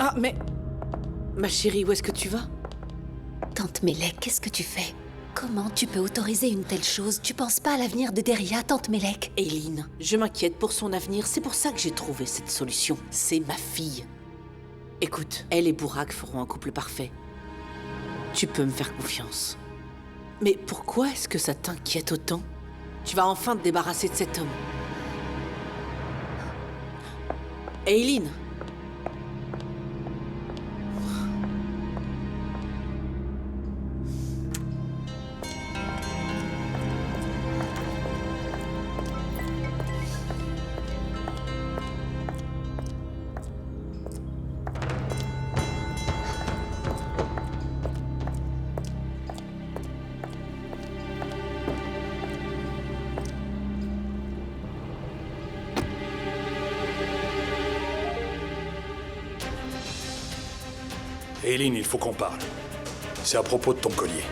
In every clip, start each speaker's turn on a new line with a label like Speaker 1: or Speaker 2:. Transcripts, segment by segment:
Speaker 1: Ah, mais... Ma chérie, où est-ce que tu vas?
Speaker 2: Tante Melek, qu'est-ce que tu fais? Comment tu peux autoriser une telle chose? Tu penses pas à l'avenir de Deria, Tante Melek?
Speaker 1: Aileen, je m'inquiète pour son avenir. C'est pour ça que j'ai trouvé cette solution. C'est ma fille. Écoute, elle et Burak feront un couple parfait. Tu peux me faire confiance. Mais pourquoi est-ce que ça t'inquiète autant? Tu vas enfin te débarrasser de cet homme. Aileen!
Speaker 3: Aileen, il faut qu'on parle. C'est à propos de ton collier.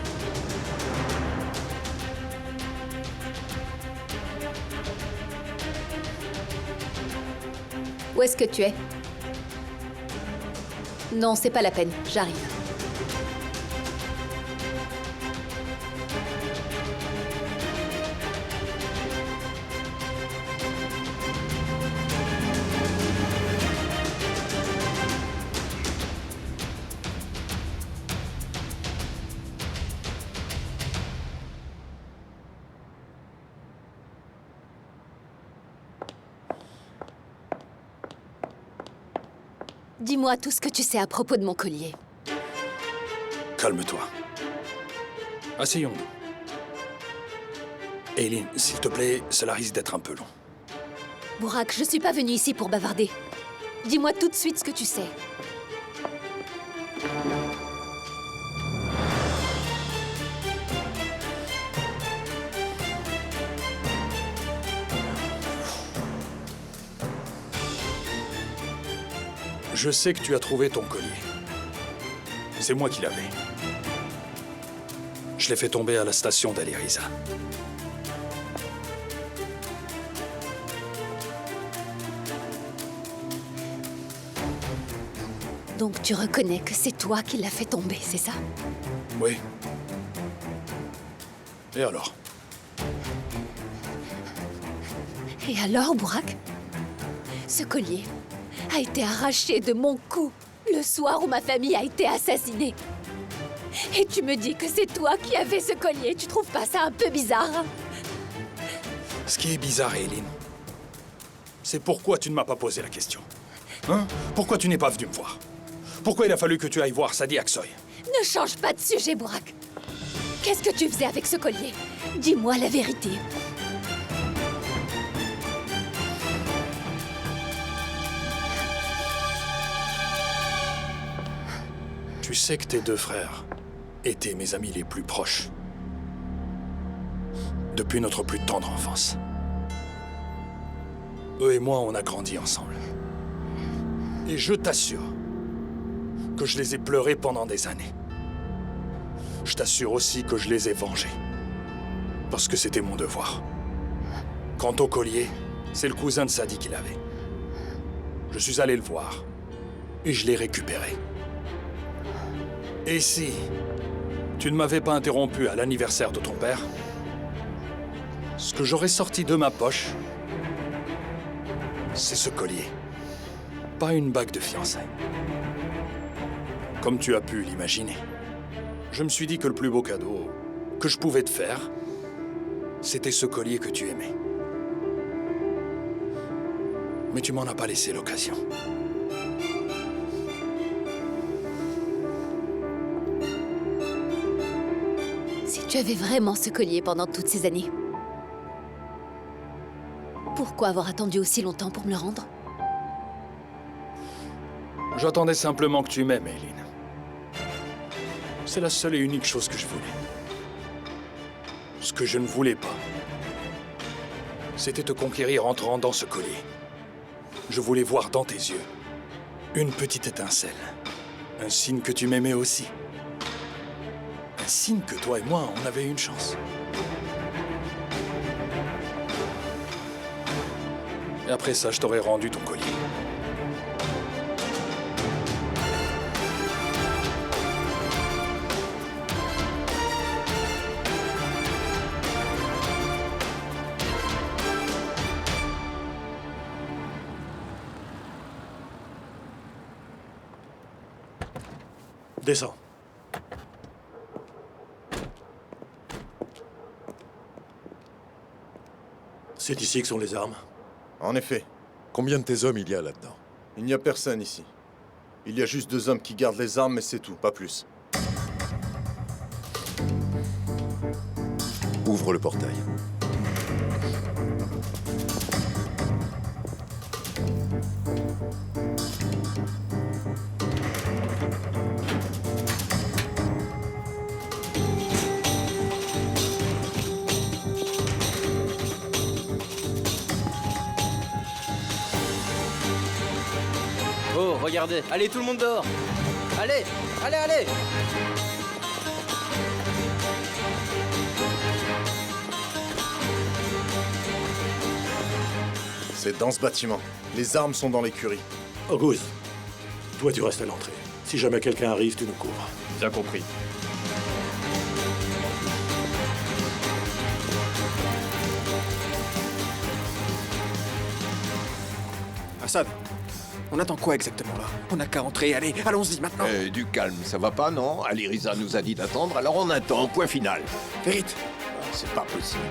Speaker 2: Où est-ce que tu es? Non, c'est pas la peine, j'arrive. Dis-moi tout ce que tu sais à propos de mon collier.
Speaker 3: Calme-toi. Asseyons-nous. Aileen, s'il te plaît, cela risque d'être un peu long.
Speaker 2: Burak, je suis pas venue ici pour bavarder. Dis-moi tout de suite ce que tu sais.
Speaker 3: Je sais que tu as trouvé ton collier. C'est moi qui l'avais. Je l'ai fait tomber à la station d'Aliriza.
Speaker 2: Donc tu reconnais que c'est toi qui l'as fait tomber, c'est ça?
Speaker 3: Oui. Et alors?
Speaker 2: Et alors, Burak? Ce collier a été arraché de mon cou le soir où ma famille a été assassinée. Et tu me dis que c'est toi qui avais ce collier. Tu trouves pas ça un peu bizarre?
Speaker 3: Ce qui est bizarre, Aileen, c'est pourquoi tu ne m'as pas posé la question. Hein? Pourquoi tu n'es pas venu me voir? Pourquoi il a fallu que tu ailles voir Sadi Aksoy?
Speaker 2: Ne change pas de sujet, Burak. Qu'est-ce que tu faisais avec ce collier? Dis-moi la vérité.
Speaker 3: Tu sais que tes deux frères étaient mes amis les plus proches. Depuis notre plus tendre enfance. Eux et moi, on a grandi ensemble. Et je t'assure que je les ai pleurés pendant des années. Je t'assure aussi que je les ai vengés. Parce que c'était mon devoir. Quant au collier, c'est le cousin de Sadi qui l'avait. Je suis allé le voir. Et je l'ai récupéré. Et si tu ne m'avais pas interrompu à l'anniversaire de ton père, ce que j'aurais sorti de ma poche, c'est ce collier. Pas une bague de fiançailles. Comme tu as pu l'imaginer, je me suis dit que le plus beau cadeau que je pouvais te faire, c'était ce collier que tu aimais. Mais tu m'en as pas laissé l'occasion.
Speaker 2: Si tu avais vraiment ce collier pendant toutes ces années, pourquoi avoir attendu aussi longtemps pour me le rendre?
Speaker 3: J'attendais simplement que tu m'aimes, Aileen. C'est la seule et unique chose que je voulais. Ce que je ne voulais pas, c'était te conquérir en te rendant ce collier. Je voulais voir dans tes yeux une petite étincelle. Un signe que tu m'aimais aussi. Un signe que toi et moi, on avait une chance. Et après ça, je t'aurais rendu ton collier.
Speaker 4: Descends. C'est ici que sont les armes.
Speaker 5: En effet,
Speaker 6: Combien de tes hommes il y a là-dedans?
Speaker 5: il n'y a personne ici. Il y a juste 2 hommes qui gardent les armes, mais c'est tout, pas plus.
Speaker 6: Ouvre le portail.
Speaker 7: Oh, regardez. Allez, tout le monde dehors. Allez, allez, allez.
Speaker 5: C'est dans ce bâtiment. Les armes sont dans l'écurie.
Speaker 4: Auguste, toi tu restes à l'entrée. Si jamais quelqu'un arrive, tu nous couvres.
Speaker 7: Bien compris.
Speaker 8: Assad, on attend quoi exactement là? On n'a qu'à entrer, allez, allons-y maintenant.
Speaker 9: Du calme, ça va pas, non? Aliriza nous a dit d'attendre, alors on attend, point final.
Speaker 8: Fais vite.
Speaker 9: C'est pas possible.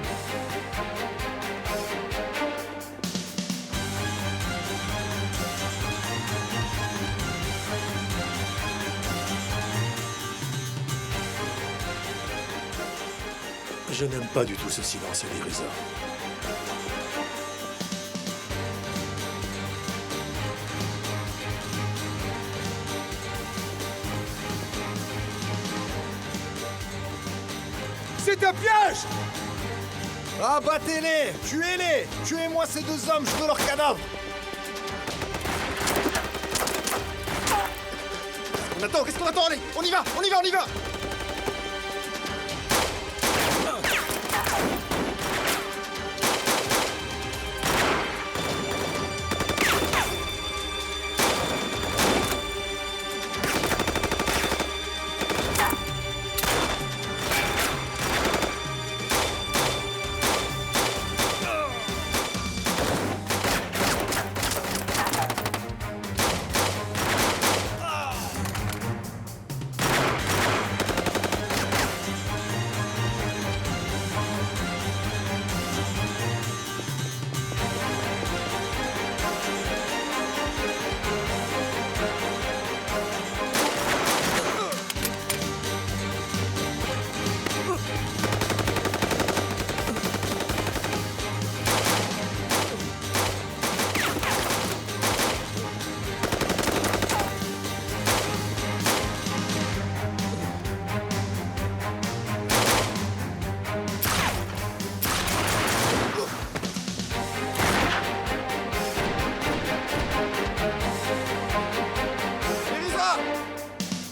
Speaker 4: Je n'aime pas du tout ce silence, Aliriza.
Speaker 5: C'est un piège! Abattez-les! Tuez-les! Tuez-moi ces 2 hommes, je veux leurs cadavres!
Speaker 8: On attend, qu'est-ce qu'on attend? Allez, on y va, on y va, on y va.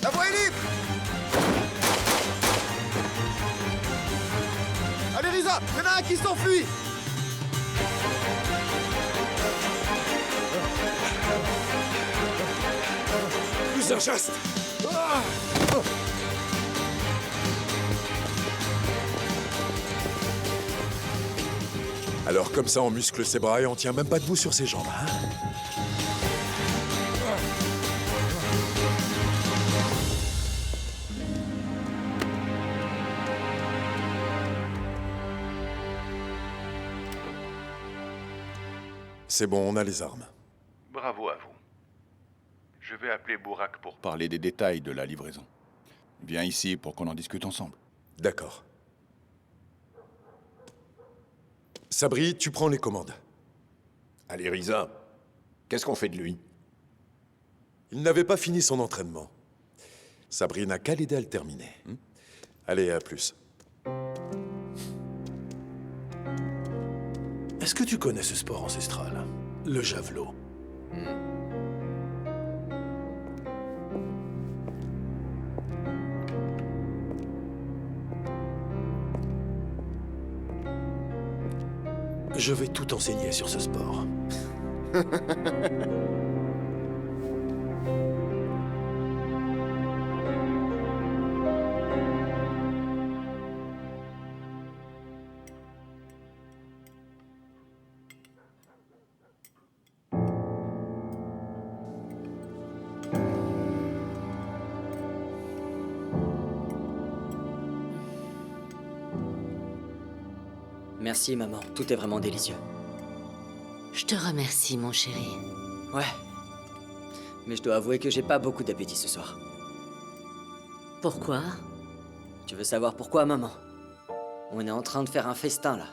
Speaker 8: La voie est libre! Allez, Risa, il y en a un qui s'enfuit!
Speaker 4: Plus un geste.
Speaker 6: Alors comme ça, on muscle ses bras et on tient même pas debout sur ses jambes, hein? C'est bon, on a les armes.
Speaker 9: Bravo à vous. Je vais appeler Bourak pour parler des détails de la livraison. Viens ici pour qu'on en discute ensemble.
Speaker 6: D'accord. Sabri, tu prends les commandes.
Speaker 9: Aliriza, qu'est-ce qu'on fait de lui?
Speaker 6: Il n'avait pas fini son entraînement. Sabri n'a qu'à l'aider à le terminer. Allez, à plus.
Speaker 4: Est-ce que tu connais ce sport ancestral? Le javelot. Je vais tout enseigner sur ce sport.
Speaker 10: Merci, maman. Tout est vraiment délicieux.
Speaker 1: Je te remercie, mon chéri.
Speaker 10: Ouais. Mais je dois avouer que j'ai pas beaucoup d'appétit ce soir.
Speaker 1: Pourquoi?
Speaker 10: Tu veux savoir pourquoi, maman? On est en train de faire un festin, là.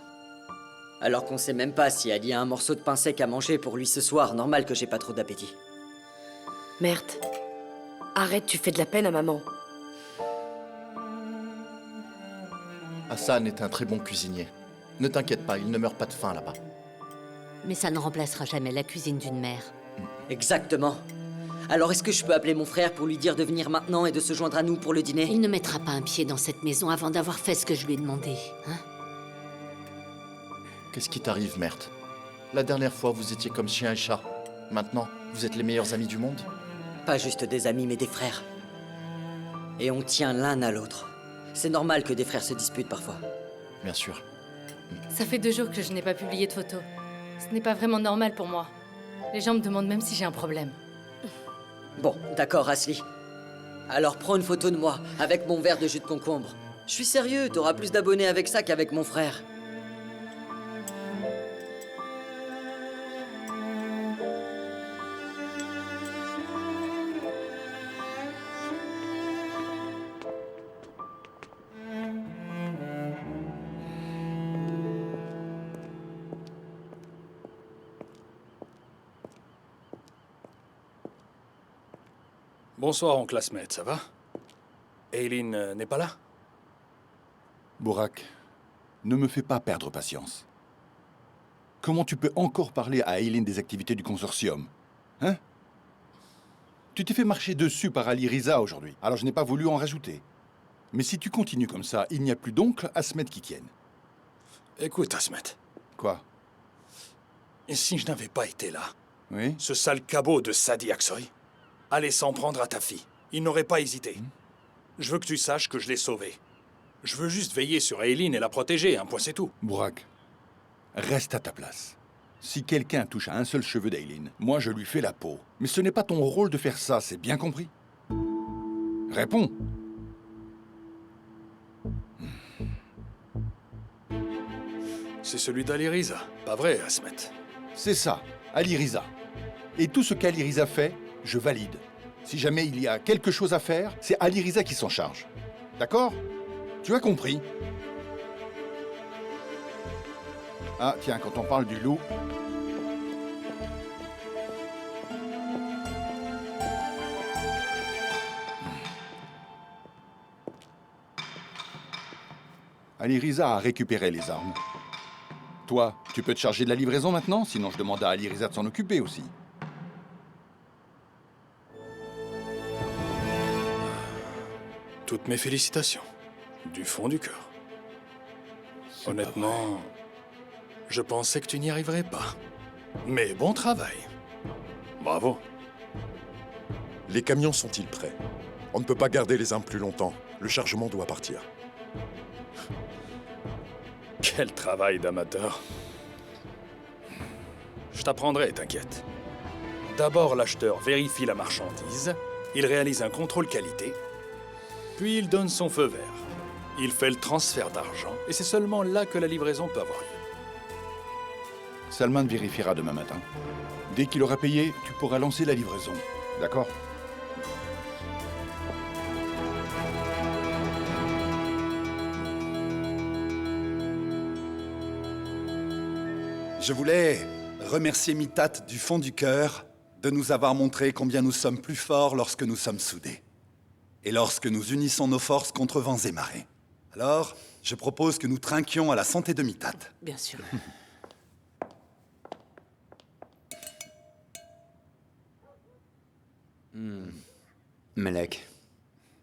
Speaker 10: Alors qu'on sait même pas si Ali a un morceau de pain sec à manger pour lui ce soir. Normal que j'ai pas trop d'appétit.
Speaker 11: Merde. Arrête, tu fais de la peine à maman.
Speaker 5: Hassan est un très bon cuisinier. Ne t'inquiète pas, il ne meurt pas de faim là-bas.
Speaker 2: Mais ça ne remplacera jamais la cuisine d'une mère.
Speaker 10: Exactement. Alors est-ce que je peux appeler mon frère pour lui dire de venir maintenant et de se joindre à nous pour le dîner?
Speaker 2: Il ne mettra pas un pied dans cette maison avant d'avoir fait ce que je lui ai demandé, hein?
Speaker 5: Qu'est-ce qui t'arrive, Mert? La dernière fois, vous étiez comme chien et chat. Maintenant, vous êtes les meilleurs amis du monde?
Speaker 10: Pas juste des amis, mais des frères. Et on tient l'un à l'autre. C'est normal que des frères se disputent parfois.
Speaker 5: Bien sûr.
Speaker 12: Ça fait 2 jours que je n'ai pas publié de photos. Ce n'est pas vraiment normal pour moi. Les gens me demandent même si j'ai un problème.
Speaker 10: Bon, d'accord, Asli. Alors prends une photo de moi, avec mon verre de jus de concombre. Je suis sérieux, t'auras plus d'abonnés avec ça qu'avec mon frère.
Speaker 3: Bonsoir, oncle Asmet, ça va? Aileen n'est pas là?
Speaker 9: Burak, ne me fais pas perdre patience. Comment tu peux encore parler à Aileen des activités du consortium? Hein? Tu t'es fait marcher dessus par Ali Riza aujourd'hui, alors je n'ai pas voulu en rajouter. Mais si tu continues comme ça, il n'y a plus d'oncle Asmet qui tienne.
Speaker 3: Écoute, Asmet.
Speaker 9: Quoi?
Speaker 3: Et si je n'avais pas été là?
Speaker 9: Oui?
Speaker 3: Ce sale cabot de Sadi Aksoy allait s'en prendre à ta fille. Il n'aurait pas hésité. Je veux que tu saches que je l'ai sauvée. Je veux juste veiller sur Aileen et la protéger, un point c'est tout.
Speaker 9: Burak, reste à ta place. Si quelqu'un touche à un seul cheveu d'Aileen, moi je lui fais la peau. Mais ce n'est pas ton rôle de faire ça, c'est bien compris? Réponds.
Speaker 3: C'est celui d'Ali Riza, pas vrai, Asmet?
Speaker 9: C'est ça, Ali Riza. Et tout ce qu'Ali Riza fait, je valide. Si jamais il y a quelque chose à faire, c'est Ali Riza qui s'en charge. D'accord? Tu as compris? Ah, tiens, quand on parle du loup... Ali Riza a récupéré les armes. Toi, tu peux te charger de la livraison maintenant? Sinon, je demande à Ali Riza de s'en occuper aussi.
Speaker 3: Toutes mes félicitations. Du fond du cœur. Honnêtement, je pensais que tu n'y arriverais pas. Mais bon travail. Bravo.
Speaker 6: Les camions sont-ils prêts? On ne peut pas garder les armes plus longtemps. Le chargement doit partir.
Speaker 3: Quel travail d'amateur. Je t'apprendrai, t'inquiète. D'abord, l'acheteur vérifie la marchandise, il réalise un contrôle qualité, puis il donne son feu vert. Il fait le transfert d'argent, et c'est seulement là que la livraison peut avoir lieu.
Speaker 9: Salman vérifiera demain matin. Dès qu'il aura payé, tu pourras lancer la livraison. D'accord?
Speaker 13: Je voulais remercier Mitat du fond du cœur de nous avoir montré combien nous sommes plus forts lorsque nous sommes soudés. Et lorsque nous unissons nos forces contre vents et marées. Alors, je propose que nous trinquions à la santé de Mitat.
Speaker 1: Bien sûr.
Speaker 14: Melek,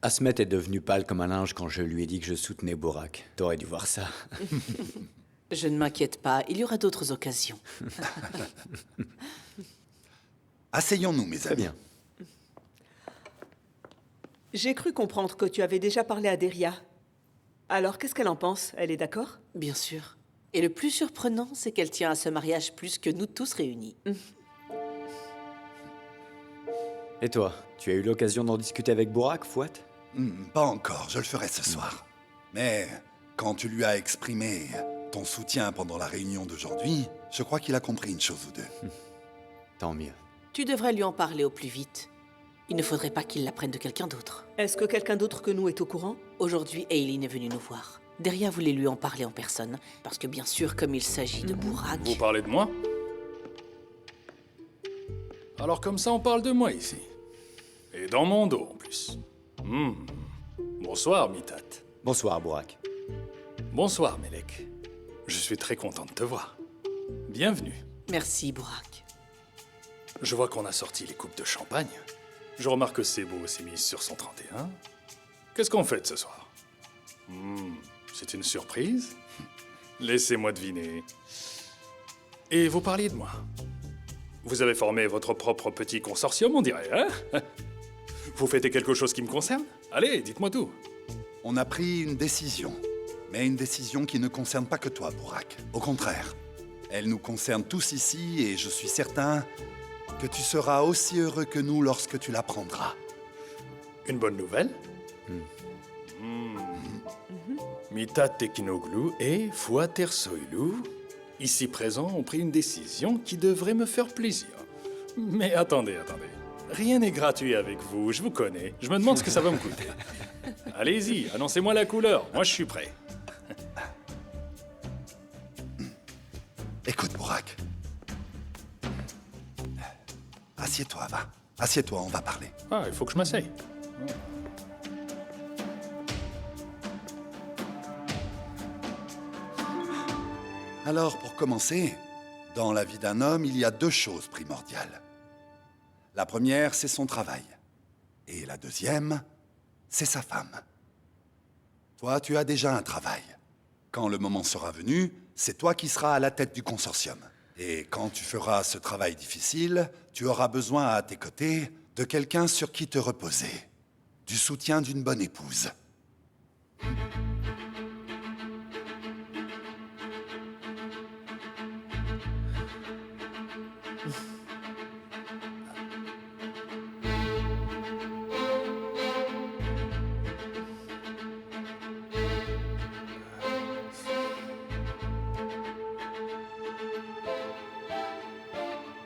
Speaker 14: Asmet est devenu pâle comme un linge quand je lui ai dit que je soutenais Burak. T'aurais dû voir ça.
Speaker 1: Je ne m'inquiète pas, il y aura d'autres occasions.
Speaker 13: Asseyons-nous, mes amis.
Speaker 14: Très bien.
Speaker 15: J'ai cru comprendre que tu avais déjà parlé à Deria. Alors, qu'est-ce qu'elle en pense? Elle est d'accord?
Speaker 1: Bien sûr. Et le plus surprenant, c'est qu'elle tient à ce mariage plus que nous tous réunis.
Speaker 14: Et toi, tu as eu l'occasion d'en discuter avec Burak, Fouad?
Speaker 13: Pas encore, je le ferai ce soir. Mais quand tu lui as exprimé ton soutien pendant la réunion d'aujourd'hui, je crois qu'il a compris une chose ou deux.
Speaker 14: Tant mieux.
Speaker 1: Tu devrais lui en parler au plus vite. Il ne faudrait pas qu'il l'apprenne de quelqu'un d'autre.
Speaker 15: Est-ce que quelqu'un d'autre que nous est au courant?
Speaker 1: Aujourd'hui, Aileen est venue nous voir. Deria voulait lui en parler en personne, parce que bien sûr, comme il s'agit de Burak...
Speaker 3: Vous parlez de moi? Alors comme ça, on parle de moi ici. Et dans mon dos, en plus. Bonsoir, Mitat.
Speaker 14: Bonsoir, Burak.
Speaker 3: Bonsoir, Melek. Je suis très content de te voir. Bienvenue.
Speaker 1: Merci, Burak.
Speaker 3: Je vois qu'on a sorti les coupes de champagne. Je remarque que Sebo s'est mise sur son 31. Qu'est-ce qu'on fait ce soir? C'est une surprise? Laissez-moi deviner. Et vous parliez de moi. Vous avez formé votre propre petit consortium, on dirait, hein? Vous fêtez quelque chose qui me concerne? Allez, dites-moi tout.
Speaker 13: On a pris une décision. Mais une décision qui ne concerne pas que toi, Burak. Au contraire. Elle nous concerne tous ici et je suis certain que tu seras aussi heureux que nous lorsque tu l'apprendras.
Speaker 3: Une bonne nouvelle? Mitat Tekinoglu et Fouad Ersoilou, ici présents, ont pris une décision qui devrait me faire plaisir. Mais attendez. Rien n'est gratuit avec vous, je vous connais. Je me demande ce que ça va me coûter. Allez-y, annoncez-moi la couleur. Moi, je suis prêt.
Speaker 13: Écoute, Burak. Assieds-toi, va. Assieds-toi, on va parler.
Speaker 3: Ah, il faut que je m'asseye.
Speaker 13: Alors, pour commencer, dans la vie d'un homme, il y a deux choses primordiales. La première, c'est son travail. Et la deuxième, c'est sa femme. Toi, tu as déjà un travail. Quand le moment sera venu, c'est toi qui seras à la tête du consortium. Et quand tu feras ce travail difficile, tu auras besoin à tes côtés de quelqu'un sur qui te reposer. Du soutien d'une bonne épouse.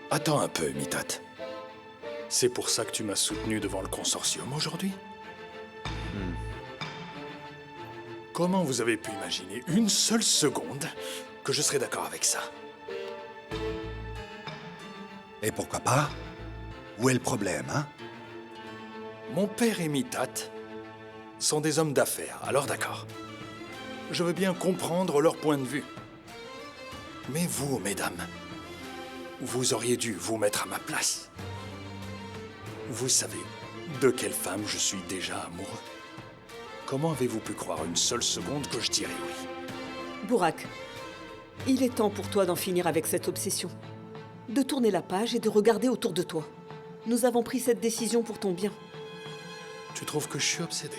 Speaker 3: Attends un peu, Mitat. C'est pour ça que tu m'as soutenu devant le consortium aujourd'hui? Comment vous avez pu imaginer une seule seconde que je serais d'accord avec ça?
Speaker 13: Et pourquoi pas? Où est le problème, hein?
Speaker 3: Mon père et Mitat sont des hommes d'affaires, alors d'accord. Je veux bien comprendre leur point de vue. Mais vous, mesdames, vous auriez dû vous mettre à ma place. Vous savez de quelle femme je suis déjà amoureux? Comment avez-vous pu croire une seule seconde que je dirais oui?
Speaker 15: Burak, il est temps pour toi d'en finir avec cette obsession. De tourner la page et de regarder autour de toi. Nous avons pris cette décision pour ton bien.
Speaker 3: Tu trouves que je suis obsédé?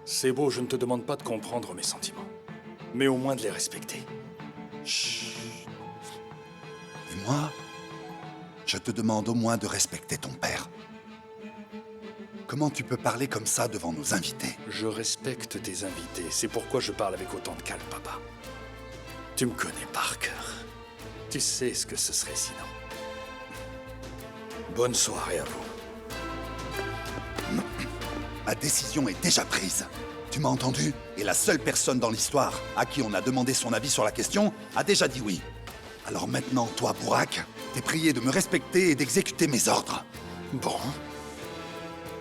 Speaker 3: C'est beau, je ne te demande pas de comprendre mes sentiments, mais au moins de les respecter.
Speaker 13: Chut. Et moi, je te demande au moins de respecter ton père. Comment tu peux parler comme ça devant nos invités?
Speaker 3: Je respecte tes invités, c'est pourquoi je parle avec autant de calme, papa. Tu me connais par cœur. Tu sais ce que ce serait sinon. Bonne soirée à vous.
Speaker 13: Ma décision est déjà prise. Tu m'as entendu? Et la seule personne dans l'histoire à qui on a demandé son avis sur la question a déjà dit oui. Alors maintenant, toi, Burak, t'es prié de me respecter et d'exécuter mes ordres.
Speaker 3: Bon.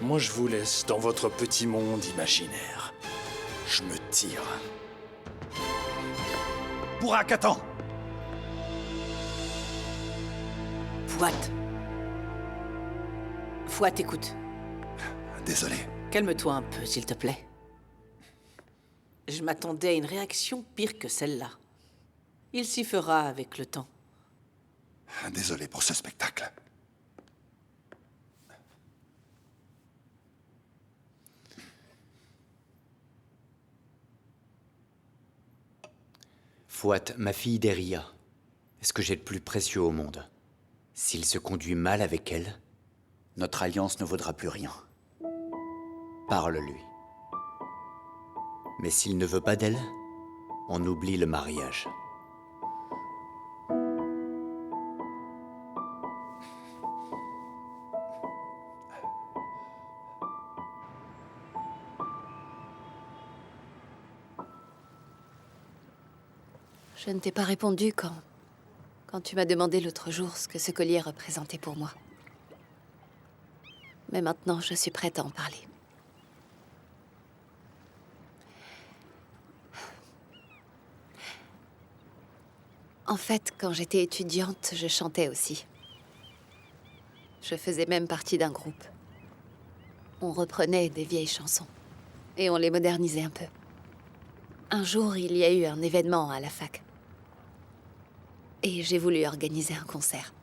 Speaker 3: Moi, je vous laisse dans votre petit monde imaginaire. Je me tire.
Speaker 13: Burak, attends!
Speaker 1: Fouad, écoute.
Speaker 13: Désolé.
Speaker 1: Calme-toi un peu, s'il te plaît. Je m'attendais à une réaction pire que celle-là. Il s'y fera avec le temps.
Speaker 13: Désolé pour ce spectacle.
Speaker 14: Fouad, ma fille Deria, est ce que j'ai de plus précieux au monde. S'il se conduit mal avec elle, notre alliance ne vaudra plus rien. Parle-lui. Mais s'il ne veut pas d'elle, On oublie le mariage.
Speaker 2: Je ne t'ai pas répondu quand tu m'as demandé l'autre jour ce que ce collier représentait pour moi. Mais maintenant, je suis prête à en parler. En fait, quand j'étais étudiante, je chantais aussi. Je faisais même partie d'un groupe. On reprenait des vieilles chansons et on les modernisait un peu. Un jour, il y a eu un événement à la fac. Et j'ai voulu organiser un concert.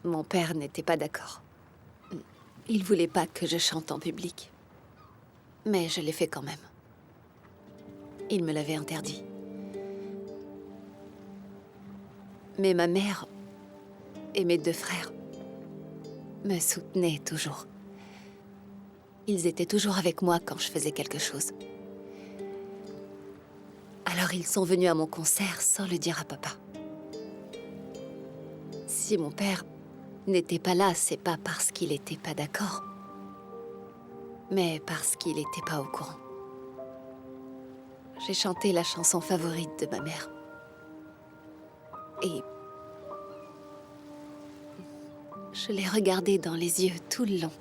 Speaker 2: Mon père n'était pas d'accord. Il voulait pas que je chante en public. Mais je l'ai fait quand même. Il me l'avait interdit. Mais ma mère et mes 2 frères me soutenaient toujours. Ils étaient toujours avec moi quand je faisais quelque chose. Alors ils sont venus à mon concert sans le dire à papa. Si mon père n'était pas là, c'est pas parce qu'il était pas d'accord, mais parce qu'il était pas au courant. J'ai chanté la chanson favorite de ma mère. Et je l'ai regardé dans les yeux tout le long.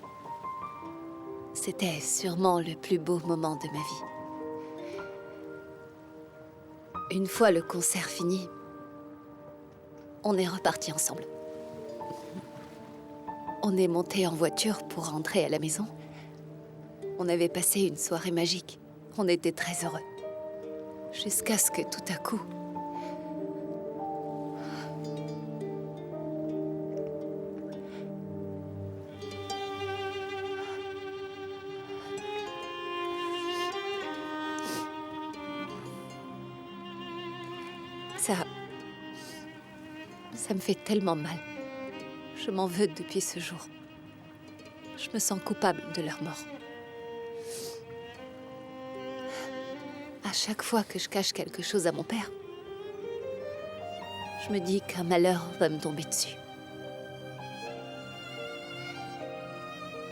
Speaker 2: C'était sûrement le plus beau moment de ma vie. Une fois le concert fini, on est repartis ensemble. On est monté en voiture pour rentrer à la maison. On avait passé une soirée magique. On était très heureux. Jusqu'à ce que tout à coup... Ça me fait tellement mal. Je m'en veux depuis ce jour. Je me sens coupable de leur mort. À chaque fois que je cache quelque chose à mon père, je me dis qu'un malheur va me tomber dessus.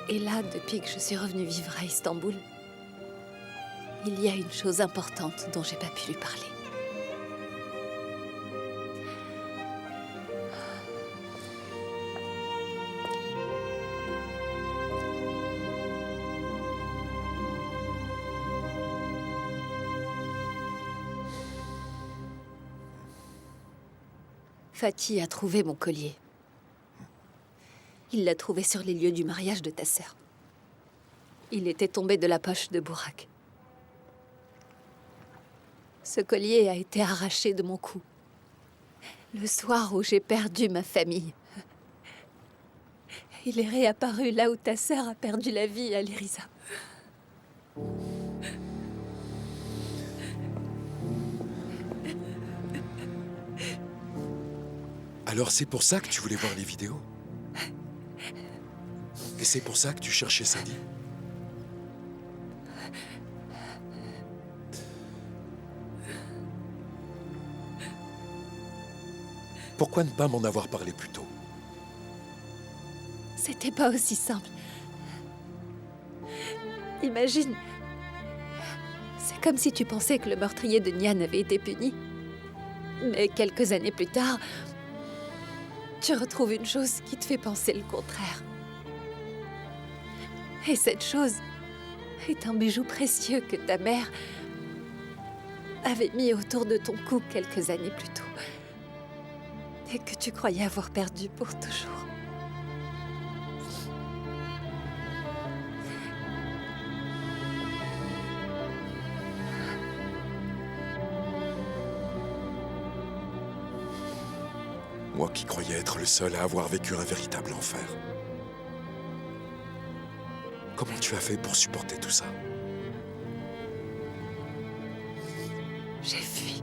Speaker 2: Et là, depuis que je suis revenue vivre à Istanbul, il y a une chose importante dont j'ai pas pu lui parler. Fatih a trouvé mon collier. Il l'a trouvé sur les lieux du mariage de ta sœur. Il était tombé de la poche de Burak. Ce collier a été arraché de mon cou. Le soir où j'ai perdu ma famille. Il est réapparu là où ta sœur a perdu la vie à Lyrissa.
Speaker 6: Alors c'est pour ça que tu voulais voir les vidéos? Et c'est pour ça que tu cherchais Sadie? Pourquoi ne pas m'en avoir parlé plus tôt?
Speaker 2: C'était pas aussi simple. Imagine... C'est comme si tu pensais que le meurtrier de Nian avait été puni. Mais quelques années plus tard... tu retrouves une chose qui te fait penser le contraire. Et cette chose est un bijou précieux que ta mère avait mis autour de ton cou quelques années plus tôt. Et que tu croyais avoir perdu pour toujours.
Speaker 6: Moi qui croyais être le seul à avoir vécu un véritable enfer. Comment tu as fait pour supporter tout ça?
Speaker 2: J'ai fui.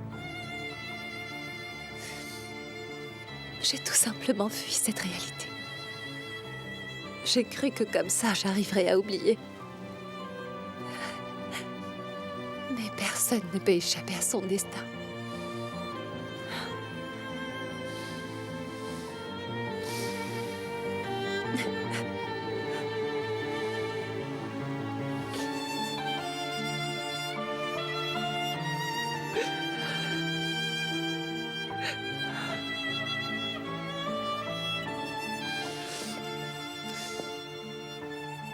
Speaker 2: J'ai tout simplement fui cette réalité. J'ai cru que comme ça, j'arriverais à oublier. Mais Personne ne peut échapper à son destin.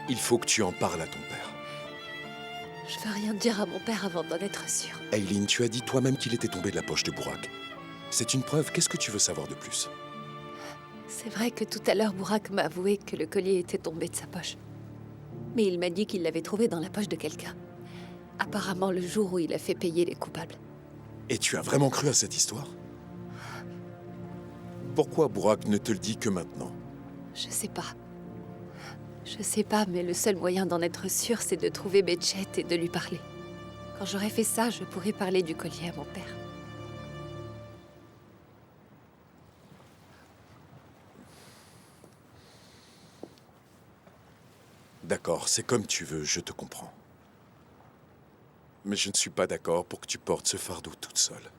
Speaker 6: Il faut que tu en parles à ton père.
Speaker 2: Je veux rien dire à mon père avant d'en être sûre.
Speaker 6: Aileen, tu as dit toi-même qu'il était tombé de la poche de Burak. C'est une preuve, qu'est-ce que tu veux savoir de plus?
Speaker 2: C'est vrai que tout à l'heure, Burak m'a avoué que le collier était tombé de sa poche. Mais il m'a dit qu'il l'avait trouvé dans la poche de quelqu'un. Apparemment le jour où il a fait payer les coupables.
Speaker 6: Et tu as vraiment cru à cette histoire? Pourquoi Burak ne te le dit que maintenant?
Speaker 2: Je sais pas. Je sais pas, mais le seul moyen d'en être sûr, c'est de trouver Behçet et de lui parler. Quand j'aurai fait ça, je pourrai parler du collier à mon père.
Speaker 6: D'accord, c'est comme tu veux, je te comprends. Mais je ne suis pas d'accord pour que tu portes ce fardeau toute seule.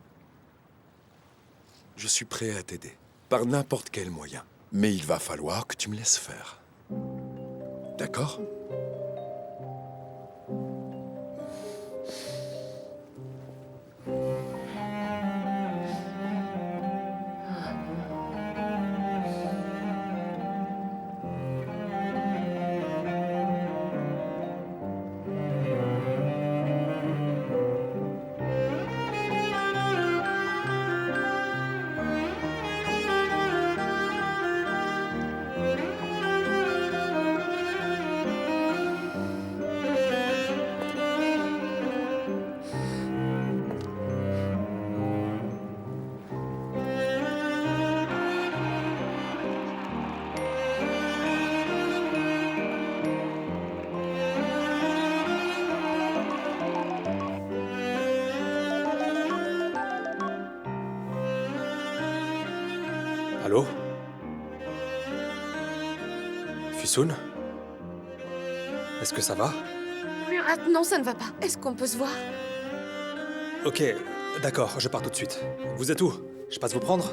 Speaker 6: Je suis prêt à t'aider, par n'importe quel moyen. Mais il va falloir que tu me laisses faire. D'accord?
Speaker 16: Allô? Fisoun? Est-ce que ça va?
Speaker 11: Murat, non, ça ne va pas. Est-ce qu'on peut se voir?
Speaker 16: Ok, d'accord, je pars tout de suite. Vous êtes où? Je passe vous prendre?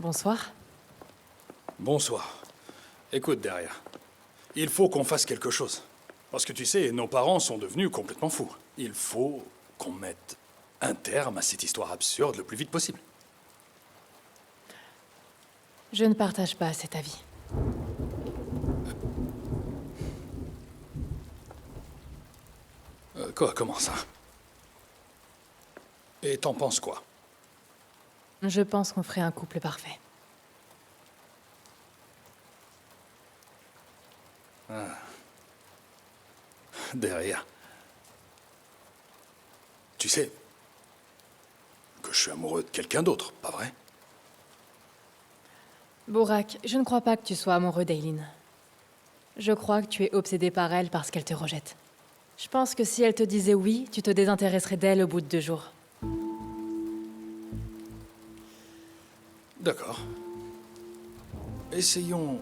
Speaker 12: Bonsoir.
Speaker 3: Bonsoir. Écoute, derrière. Il faut qu'on fasse quelque chose. Parce que tu sais, nos parents sont devenus complètement fous. Il faut qu'on mette un terme à cette histoire absurde le plus vite possible.
Speaker 12: Je ne partage pas cet avis.
Speaker 3: Comment ça? Et t'en penses quoi?
Speaker 12: Je pense qu'on ferait un couple parfait.
Speaker 3: Ah. Derrière. Tu sais que je suis amoureux de quelqu'un d'autre, pas vrai?
Speaker 12: Burak, je ne crois pas que tu sois amoureux d'Aileen. Je crois que tu es obsédé par elle parce qu'elle te rejette. Je pense que si elle te disait oui, tu te désintéresserais d'elle au bout de 2 jours.
Speaker 3: D'accord. Essayons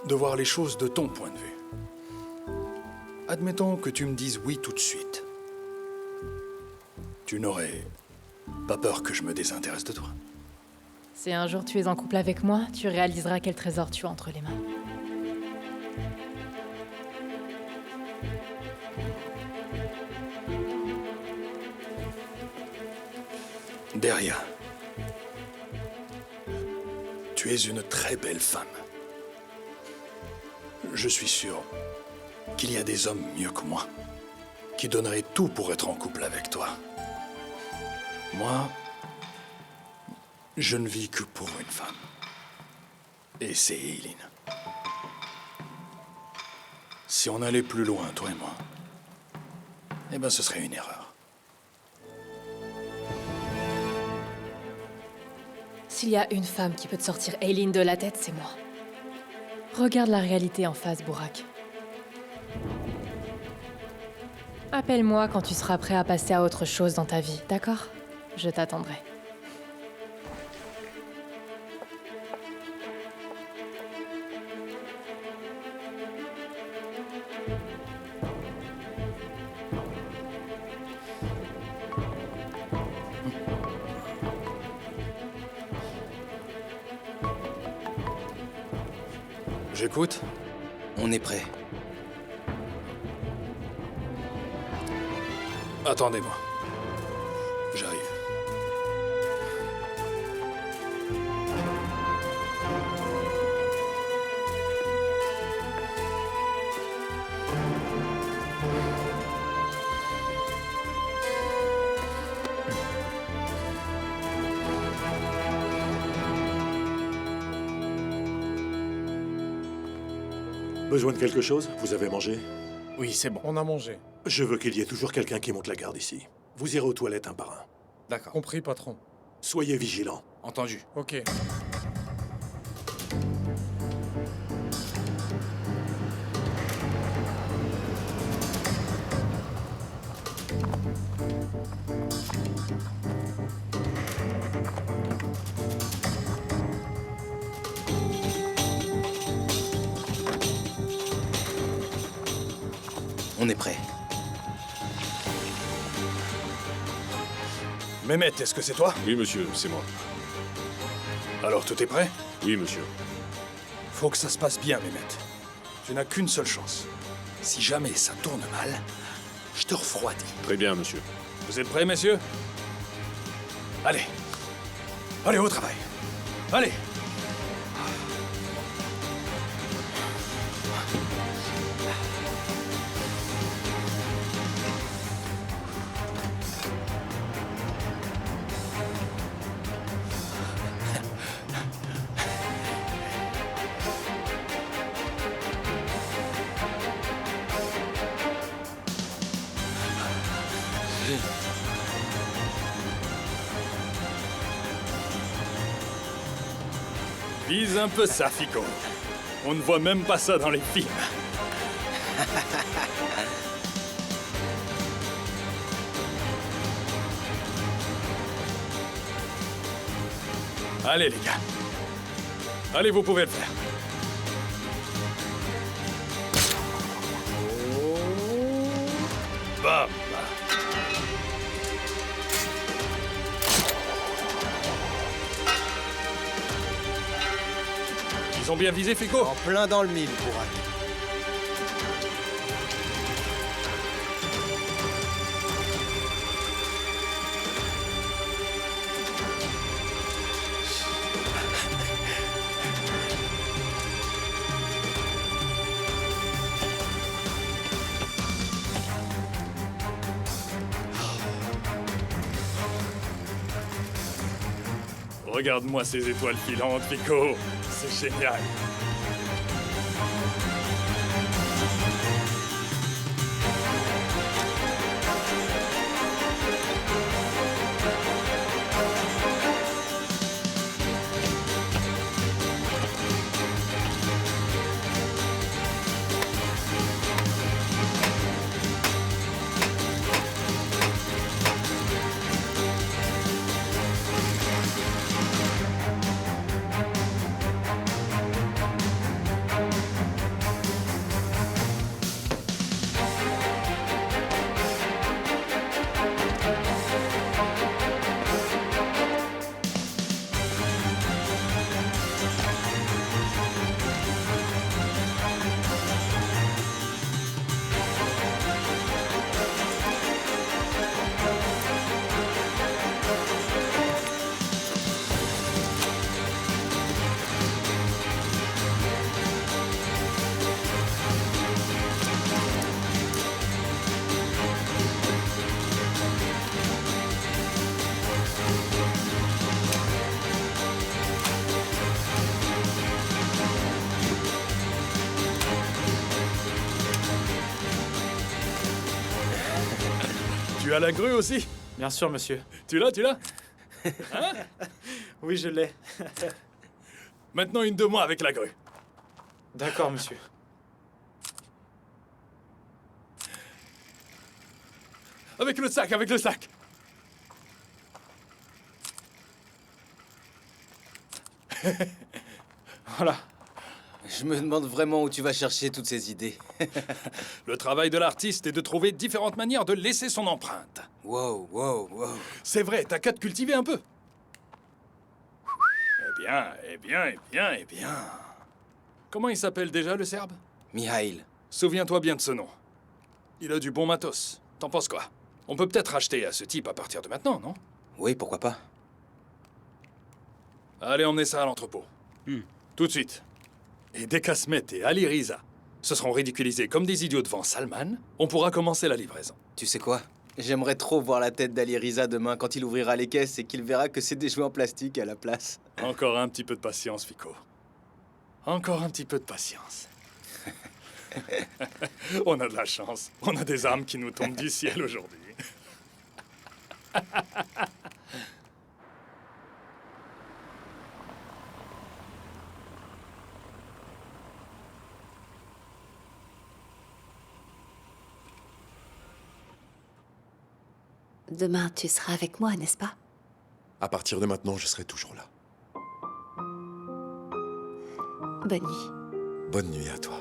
Speaker 3: de voir les choses de ton point de vue. Admettons que tu me dises oui tout de suite. Tu n'aurais pas peur que je me désintéresse de toi?
Speaker 12: Si un jour tu es en couple avec moi, tu réaliseras quel trésor tu as entre les mains.
Speaker 3: Derrière. Tu es une très belle femme. Je suis sûr qu'il y a des hommes mieux que moi qui donneraient tout pour être en couple avec toi. Moi, je ne vis que pour une femme. Et c'est Aileen. Si on allait plus loin, toi et moi, eh ben ce serait une erreur.
Speaker 12: S'il y a une femme qui peut te sortir Aileen de la tête, c'est moi. Regarde la réalité en face, Burak. Appelle-moi quand tu seras prêt à passer à autre chose dans ta vie, d'accord? Je t'attendrai.
Speaker 3: J'écoute.
Speaker 7: On est prêt.
Speaker 3: Attendez-moi. J'arrive.
Speaker 4: Besoin de quelque chose? Vous avez mangé?
Speaker 3: Oui, c'est bon.
Speaker 16: On a mangé.
Speaker 4: Je veux qu'il y ait toujours quelqu'un qui monte la garde ici. Vous irez aux toilettes un par un.
Speaker 16: D'accord. Compris, patron.
Speaker 4: Soyez vigilants.
Speaker 16: Entendu. Ok.
Speaker 7: On est prêt.
Speaker 3: Mehmet, est-ce que c'est toi?
Speaker 17: Oui, monsieur, c'est moi.
Speaker 3: Alors, tout est prêt?
Speaker 17: Oui, monsieur.
Speaker 3: Faut que ça se passe bien, Mehmet. Tu n'as qu'une seule chance. Si jamais ça tourne mal, je te refroidis.
Speaker 17: Très bien, monsieur.
Speaker 3: Vous êtes prêts, messieurs? Allez. Allez, au travail. Allez. Vise un peu ça, Fico. On ne voit même pas ça dans les films. Allez, les gars. Allez, vous pouvez le faire. Bam. Ils ont bien visé, Fico?
Speaker 7: En plein dans le mille, Burak.
Speaker 3: Regarde-moi ces étoiles filantes, Fico. C'est génial. Tu as la grue aussi?
Speaker 8: Bien sûr, monsieur.
Speaker 3: Tu l'as? Hein?
Speaker 8: Oui, je l'ai.
Speaker 3: Maintenant, une de moi avec la grue.
Speaker 8: D'accord, monsieur.
Speaker 3: Avec le sac.
Speaker 8: Voilà.
Speaker 7: Je me demande vraiment où tu vas chercher toutes ces idées.
Speaker 3: Le travail de l'artiste est de trouver différentes manières de laisser son empreinte.
Speaker 7: Wow, wow, wow.
Speaker 3: C'est vrai, t'as qu'à te cultiver un peu. Eh bien. Comment il s'appelle déjà, le Serbe?
Speaker 7: Mihail.
Speaker 3: Souviens-toi bien de ce nom. Il a du bon matos. T'en penses quoi? On peut peut-être acheter à ce type à partir de maintenant, non?
Speaker 7: Oui, pourquoi pas.
Speaker 3: Allez, emmenez ça à l'entrepôt. Tout de suite. Et dès qu'Asmet et Ali Riza se seront ridiculisés comme des idiots devant Salman, on pourra commencer la livraison.
Speaker 7: Tu sais quoi? J'aimerais trop voir la tête d'Ali Riza demain quand il ouvrira les caisses et qu'il verra que c'est des jouets en plastique à la place.
Speaker 3: Encore un petit peu de patience, Fico. Encore un petit peu de patience. On a de la chance. On a des armes qui nous tombent du ciel aujourd'hui.
Speaker 2: Demain, tu seras avec moi, n'est-ce pas?
Speaker 6: À partir de maintenant, je serai toujours là.
Speaker 2: Bonne nuit.
Speaker 6: Bonne nuit à toi.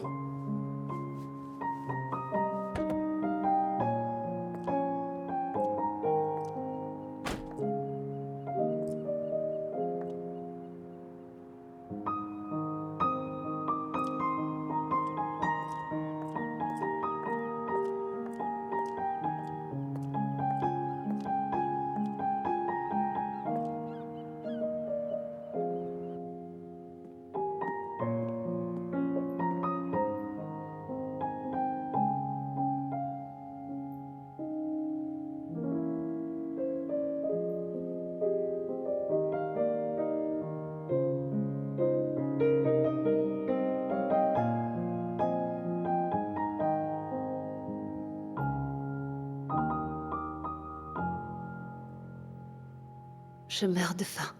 Speaker 2: Je meurs de faim.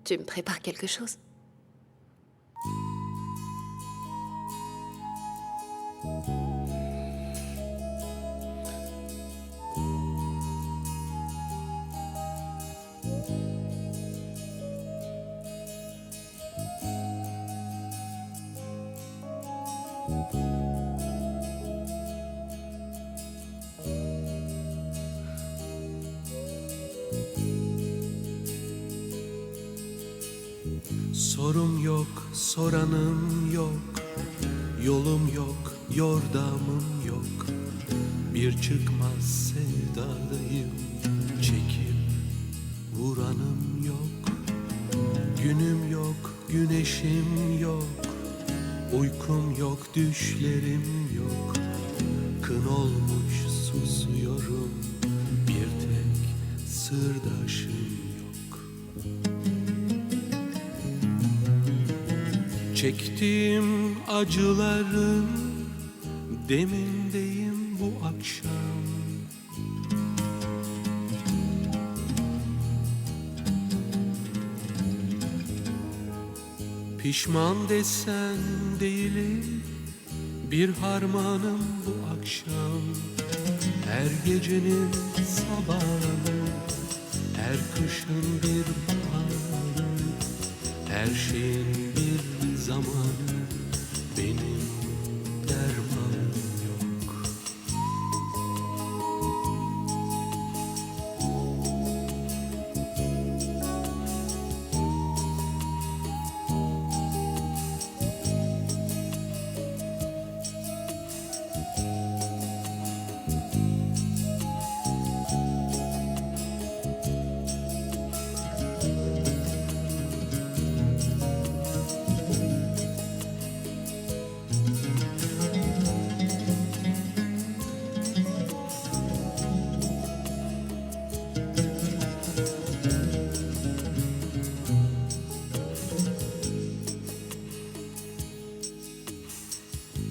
Speaker 2: Tu me prépares quelque chose?
Speaker 17: Sorum yok, soranım yok, yolum yok, yordamım yok. Bir çıkmaz sevdadayım, çekip vuranım yok. Günüm yok, güneşim yok, uykum yok, düşlerim yok. Kın olmuş susuyorum, bir tek sırdaşım yok. Çektiğim acıların demindeyim bu akşam. Pişman desen değilim, bir harmanım bu akşam. Her gecenin sabahı, her kışın bir baharı, her şeyin bir zamanı, benim dermanım yok.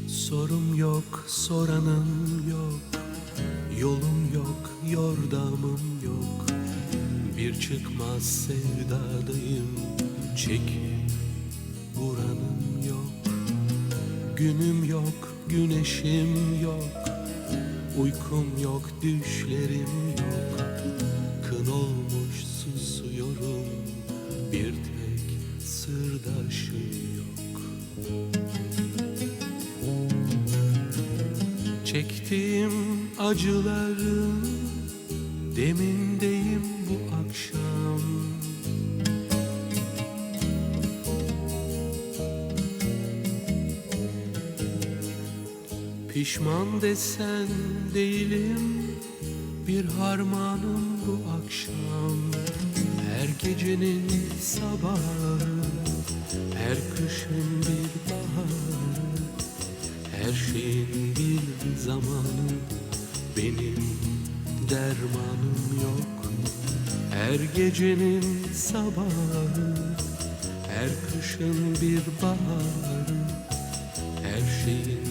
Speaker 17: Sorum yok, soranım yok, yolum yok, yordamım yok. Bir çıkmaz sevdadayım, çekip vuranım yok. Günüm yok, güneşim yok, uykum yok, düşlerim yok. Kın olmuş susuyorum, bir tek sırdaşım yok. Çektiğim acıların demindeyim bu akşam. Pişman desen değilim, bir harmanım bu akşam. Her gecenin sabahı, her kışın bir baharı, her şeyin bir zamanı, benim dermanım yok. Her gecenin sabahı, her kışın bir baharı, her şeyin